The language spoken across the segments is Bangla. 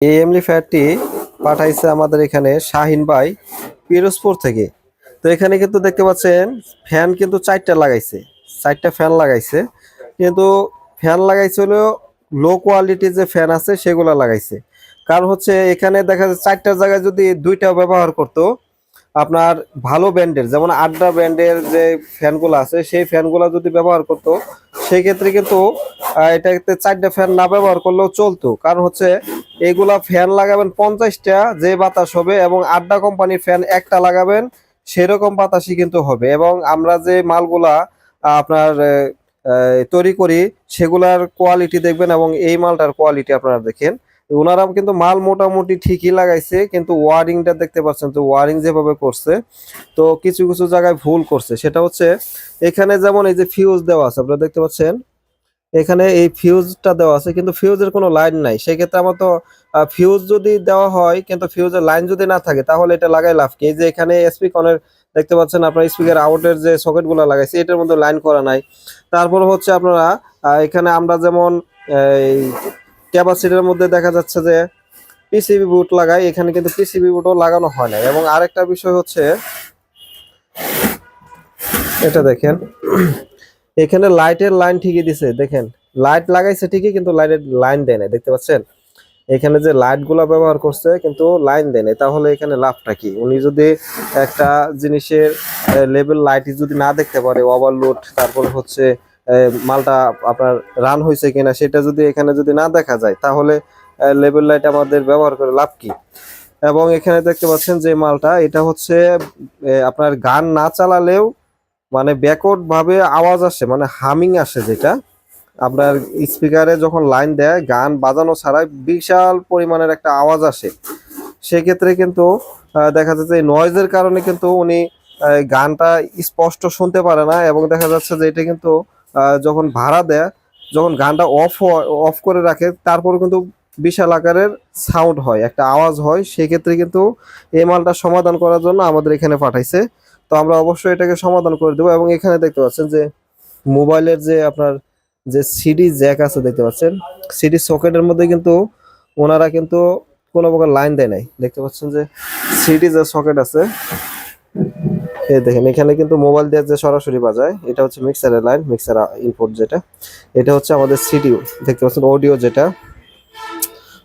এই এমপ্লিফায়ারটি পাঠাইছে আমাদের এখানে শাহিন ভাই পিরোজপুর থেকে। তো এখানে কিন্তু দেখতে পাচ্ছেন ফ্যান কিন্তু চারটা লাগাইছে, চারটা ফ্যান লাগাইছে, কিন্তু ফ্যান লাগাইছে হলো লো কোয়ালিটির যে ফ্যান আছে সেগুলো লাগাইছে। কারণ হচ্ছে এখানে দেখা যাচ্ছে চারটার জায়গায় যদি দুইটা ব্যবহার করতো আপনার ভালো ব্র্যান্ডের, যেমন আড্ডা ব্র্যান্ডের যে ফ্যানগুলো আছে সেই ফ্যানগুলো যদি ব্যবহার করতো সেই ক্ষেত্রে কিন্তু এটাতে চারটা ফ্যান না ব্যবহার করলেও চলতো। কারণ হচ্ছে এইগুলা ফ্যান লাগাবেন 50টা যে বাতাস হবে, এবং আড্ডা কোম্পানির ফ্যান একটা লাগাবেন সেরকম বাতাসই কিন্তু হবে। এবং আমরা যে মালগুলা আপনার তৈরি করি সেগুলার কোয়ালিটি দেখবেন, এবং এই মালটার কোয়ালিটি আপনারা দেখেন। ওনারা কিন্তু মাল মোটামুটি ঠিকই লাগাইছে, কিন্তু ওয়ারিংটা দেখতে পাচ্ছেন তো ওয়ারিং যেভাবে করছে তো কিছু কিছু জায়গায় ভুল করছে। সেটা হচ্ছে এখানে যেমন এই যে ফিউজ দেওয়া আছে আপনারা দেখতে পাচ্ছেন, এখানে এই ফিউজটা দেওয়া আছে কিন্তু ফিউজের কোনো লাইন নাই। সেক্ষেত্রে আমার তো ফিউজ যদি দেওয়া হয় কিন্তু ফিউজের লাইন যদি না থাকে তাহলে এটা লাগাই লাভ কি? এই যে এখানে স্পিকনের দেখতে পাচ্ছেন আপনার স্পিকার আউটের যে সকেটগুলো লাগাইছে এটার মধ্যে লাইন করা নাই। তারপর হচ্ছে আপনারা এখানে আমরা যেমন এই ক্যাপাসিটির মধ্যে দেখা যাচ্ছে যে পিসিবি বুট লাগাই, এখানে কিন্তু পিসিবি বুটও লাগানো হয় না। এবং আরেকটা বিষয় হচ্ছে এটা দেখেন এখানে লাইটের লাইন ঠিকই দিছে, দেখেন লাইট লাগাইছে ঠিকই কিন্তু লাইটের লাইন দেয় না, দেখতে পাচ্ছেন এখানে যে লাইট গুলা ব্যবহার করছে কিন্তু লাইন দেয় না। তাহলে এখানে লাভটা কি? উনি যদি একটা জিনিসের লেভেল লাইট যদি না দেখতে পারে, ওভারলোড, তারপর হচ্ছে মালটা আপনার রান হয়েছে কিনা সেটা যদি এখানে যদি না দেখা যায় তাহলে লেভেল লাইট আমাদের ব্যবহার করে লাভ কি? এবং এখানে দেখতে পাচ্ছেন যে মালটা এটা হচ্ছে আপনার গান না চালালেও মানে ব্যাকওয়ার্ড ভাবে আওয়াজ আসে, মানে হামিং আসে, যেটা আপনার স্পিকারে যখন লাইন দেয় গান বাজানো ছাড়াই বিশাল পরিমাণের একটা আওয়াজ আসে। সেক্ষেত্রে কিন্তু দেখা যাচ্ছে এই নয়েজের কারণে কিন্তু উনি গানটা স্পষ্ট শুনতে পারে না। এবং দেখা যাচ্ছে যে এটা কিন্তু যখন ভাড়া দেয়, যখন গানটা অফ করে রাখে তারপরে কিন্তু বিশাল আকারের সাউন্ড হয়, একটা আওয়াজ হয়। সেক্ষেত্রে কিন্তু এই মালটা সমাধান করার জন্য আমাদের এখানে পাঠাইছে। তো আমরা অবশ্যই এটাকে সমাধান করে দেবো। এবং এখানে দেখতে পাচ্ছেন যে মোবাইলের যে আপনার যে সিডি জ্যাক আছে দেখতে পাচ্ছেন, সিডি সকেটের মধ্যে কিন্তু ওনারা কিন্তু কোনো প্রকার লাইন দেয় নাই। দেখতে পাচ্ছেন যে সিডি যে সকেট আছে এই দেখেন এখানে কিন্তু মোবাইল দিয়ে যে সরাসরি বাজায় এটা হচ্ছে মিক্সারের লাইন, মিক্সার ইনপুট যেটা, এটা হচ্ছে আমাদের সিডিও দেখতে পাচ্ছেন অডিও যেটা।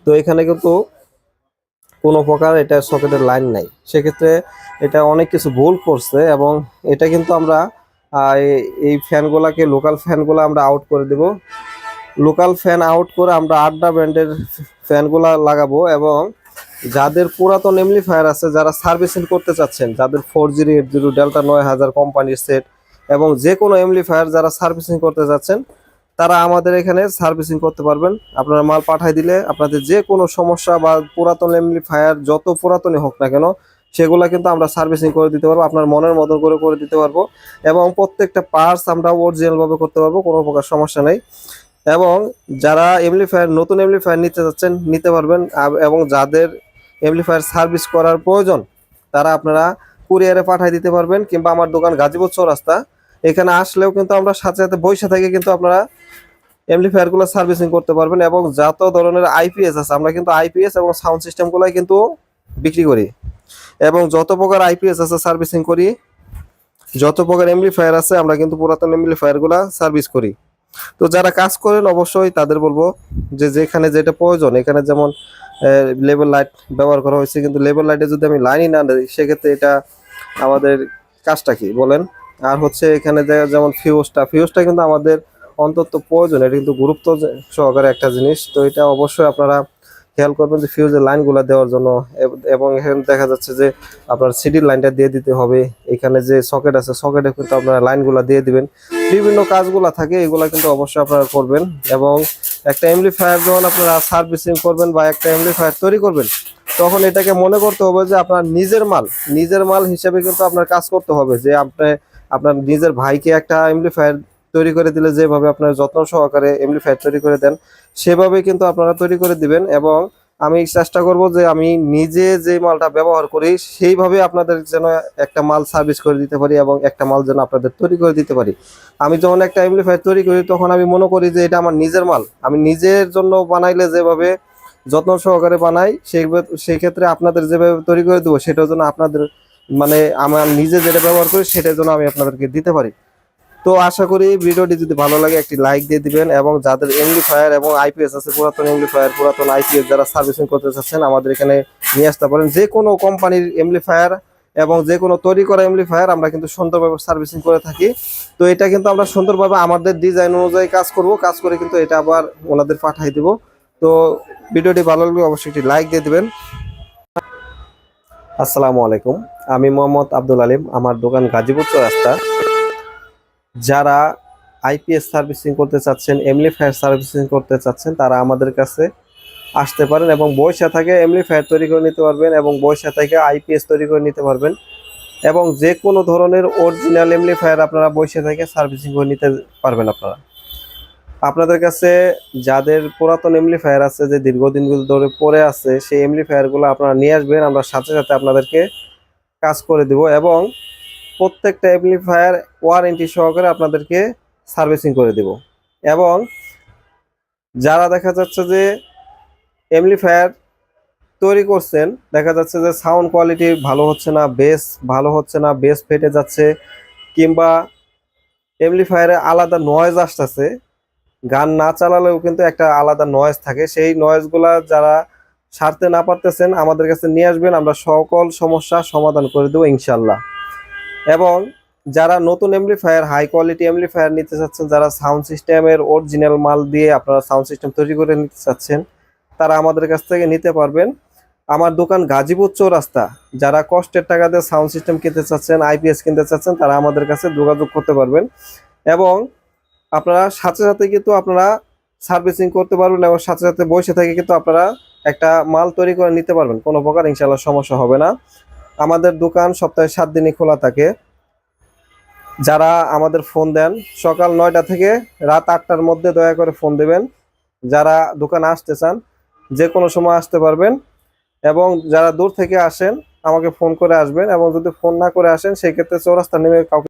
তো এখানে কিন্তু কোনো প্রকার এটা সকেটের লাইন নাই। সেক্ষেত্রে এটা অনেক কিছু ভুল করছে। এবং এটা কিন্তু আমরা এই ফ্যানগুলাকে লোকাল ফ্যানগুলো আমরা আউট করে দেব। লোকাল ফ্যান আউট করে আমরা আড্ডা ব্র্যান্ডের ফ্যানগুলা লাগাবো। এবং যাদের পুরাতন এমপ্লিফায়ার আছে, যারা সার্ভিসিং করতে চাচ্ছেন, যাদের 408 ডেল্টা 9000 কোম্পানির সেট এবং যে কোনো এমপ্লিফায়ার যারা সার্ভিসিং করতে চাচ্ছেন তারা আমাদের এখানে সার্ভিসিং করতে পারবেন। আপনারা মাল পাঠাই দিলে আপনাদের যে কোনো সমস্যা বা পুরাতন এমপ্লিফায়ার যত পুরাতনই হোক না কেন সেগুলা কিন্তু আমরা সার্ভিসিং করে দিতে পারবো, আপনার মনের মতো করে করে দিতে পারবো। এবং প্রত্যেকটা পার্টস আমরা অরিজিনাল ভাবে করতে পারবো, কোনো প্রকার সমস্যা নেই। এবং যারা এমপ্লিফায়ার নতুন এমপ্লিফায়ার নিতে যাচ্ছেন নিতে পারবেন। এবং যাদের এমপ্লিফায়ার সার্ভিস করার প্রয়োজন তারা আপনারা কুরিয়ারে পাঠিয়ে দিতে পারবেন, কিংবা আমার দোকান গাজীপুর চৌরাস্তা এখানে আসলেও কিন্তু আমরা সাথে সাথে বৈশা থেকে কিন্তু আপনারা এমপ্লিফায়ার গুলো সার্ভিসিং করতে পারবেন। এবং যত ধরনের আইপিএস আছে আমরা কিন্তু আইপিএস এবং সাউন্ড সিস্টেম গুলাই কিন্তু বিক্রি করি, এবং যত প্রকার আইপিএস আছে সার্ভিসিং করি, যত প্রকার এমপ্লিফায়ার আছে আমরা কিন্তু পুরাতন এমপ্লিফায়ার গুলা সার্ভিস করি। তো যারা কাজ করেন অবশ্যই তাদের বলবো যে যেখানে যেটা প্রয়োজন, এখানে যেমন লেবেল লাইট ব্যবহার করা হয়েছে, কিন্তু লেবেল লাইটে যদি আমি লাইনই না দিই সেক্ষেত্রে এটা আমাদের কাজটা কি বলেন? আর হচ্ছে এখানে যেমন ফিউজটা কিন্তু আমাদের অন্তত প্রয়োজন, এটা কিন্তু গুরুত্ব সহকারে একটা জিনিস। তো এটা অবশ্যই আপনারা খেয়াল করবেন যে ফিউজের লাইনগুলো দেওয়ার জন্য। এবং এখানে দেখা যাচ্ছে যে আপনার সিডির লাইনটা দিয়ে দিতে হবে, এখানে যে সকেট আছে সকেটে কিন্তু আপনারা লাইনগুলো দিয়ে দিবেন। বিভিন্ন কাজগুলো থাকে এগুলা কিন্তু অবশ্যই আপনারা করবেন। এবং একটা এমপ্লিফায়ার যখন আপনারা সার্ভিসিং করবেন বা একটা এমপ্লিফায়ার তৈরি করবেন তখন এটাকে মনে করতে হবে যে আপনার নিজের মাল হিসেবে কিন্তু আপনার কাজ করতে হবে। যে আপনি আপনার নিজের ভাইকে একটা এমপ্লিফায়ার তৈরি করে দিলে যেভাবে আপনার যত্ন সহকারে এমপ্লিফায়ার তৈরি করে দেন সেভাবে কিন্তু আপনারা তৈরি করে দিবেন। এবং আমি চেষ্টা করব যে আমি নিজে যে মালটা ব্যবহার করি সেইভাবে আপনাদের যেন একটা মাল সার্ভিস করে দিতে পারি, এবং একটা মাল যেন আপনাদের তৈরি করে দিতে পারি। আমি যখন একটা এমপ্লিফায়ার তৈরি করি তখন আমি মনে করি যে এটা আমার নিজের মাল, আমি নিজের জন্য বানাইলে যেভাবে যত্ন সহকারে বানাই, সেই ক্ষেত্রে আপনাদের যেভাবে তৈরি করে দেবো সেটার জন্য আপনাদের মানে আমার নিজে যেটা ব্যবহার করি সেটার জন্য আমি আপনাদেরকে দিতে পারি। তো আশা করি ভিডিওটি যদি ভালো লাগে একটি লাইক দিয়ে দিবেন, এবং যাদের এমপ্লিফায়ার এবং আইপিএস আছে, পুরাতন এমপ্লিফায়ার পুরাতন আইপিএস যারা সার্ভিসিং করতে চাচ্ছেন আমাদের এখানে নিয়ে আসতে পারেন। যে কোনো কোম্পানির এমপ্লিফায়ার এবং যে কোনো তৈরি করা এমপ্লিফায়ার আমরা কিন্তু সুন্দরভাবে সার্ভিসিং করে থাকি। তো এটা কিন্তু আমরা সুন্দরভাবে আমাদের ডিজাইন অনুযায়ী কাজ করে কিন্তু এটা আবার ওনাদের পাঠাই দিব। তো ভিডিওটি ভালো লাগলে অবশ্যই একটি লাইক দিয়ে দিবেন। আসসালামু আলাইকুম, আমি মোহাম্মদ আব্দুল আলিম, আমার দোকান গাজীপুর চৌরাস্তা। যারা আইপিএস সার্ভিসিং করতে চাচ্ছেন, এমপ্লিফায়ার সার্ভিসিং করতে চাচ্ছেন, তারা আমাদের কাছে আসতে পারেন এবং বৈশা থেকে এমপ্লিফায়ার তৈরি করে নিতে পারবেন এবং বৈশা থেকে আইপিএস তৈরি করে নিতে পারবেন, এবং যে কোনো ধরনের অরিজিনাল এমপ্লিফায়ার আপনারা বৈশা থেকে সার্ভিসিং করে নিতে পারবেন। আপনাদের কাছে যাদের পুরাতন এমপ্লিফায়ার আছে, যে দীর্ঘদিন ধরে পড়ে আছে, সেই এমপ্লিফায়ারগুলো আপনারা নিয়ে আসবেন, আমরা সাথে সাথে আপনাদেরকে কাজ করে দিব এবং প্রত্যেকটা অ্যামপ্লিফায়ার ওয়ারেন্টি সহকারে আপনাদেরকে সার্ভিসিং করে দেব। এবং যারা দেখা যাচ্ছে যে অ্যামপ্লিফায়ার তৈরি করছেন, দেখা যাচ্ছে যে সাউন্ড কোয়ালিটি ভালো হচ্ছে না, বেস ভালো হচ্ছে না, বেস ফেটে যাচ্ছে, কিংবা অ্যামপ্লিফায়ারে আলাদা নয়েজ আসতেছে, গান না চালালেও কিন্তু একটা আলাদা নয়েজ থাকে, সেই নয়েজগুলা যারা সারতে না পারতেছেন আমাদের কাছে নিয়ে আসবেন, আমরা সকল সমস্যা সমাধান করে দেবো ইনশাল্লাহ। এবং যারা নতুন এমপ্লিফায়ার, হাই কোয়ালিটি এমপ্লিফায়ার নিতে চাচ্ছেন, যারা সাউন্ড সিস্টেমের অরিজিনাল মাল দিয়ে আপনারা সাউন্ড সিস্টেম তৈরি করে নিতে চাচ্ছেন, তারা আমাদের কাছ থেকে নিতে পারবেন। আমার দোকান গাজীপুর চৌরাস্তা। যারা কষ্টের টাকা দিয়ে সাউন্ড সিস্টেম কিনতে চাচ্ছেন, আইপিএস কিনতে চাচ্ছেন, তারা আমাদের কাছে যোগাযোগ করতে পারবেন এবং আপনারা সাথে সাথে কিন্তু আপনারা সার্ভিসিং করতে পারবেন এবং সাথে সাথে বসে থেকে কিন্তু আপনারা একটা মাল তৈরি করে নিতে পারবেন, কোনো প্রকার ইনশাল্লাহ সমস্যা হবে না। আমাদের দোকান সপ্তাহে 7 দিনই খোলা থাকে। যারা আমাদের ফোন দেন সকাল 9টা থেকে রাত 8টার মধ্যে দয়া করে ফোন দেবেন। যারা দোকানে আসতে চান যে কোনো সময় আসতে পারবেন, এবং যারা দূর থেকে আসেন আমাকে ফোন করে আসবেন, এবং যদি ফোন না করে আসেন সেই ক্ষেত্রে চৌরাস্তা নেমে কাউকে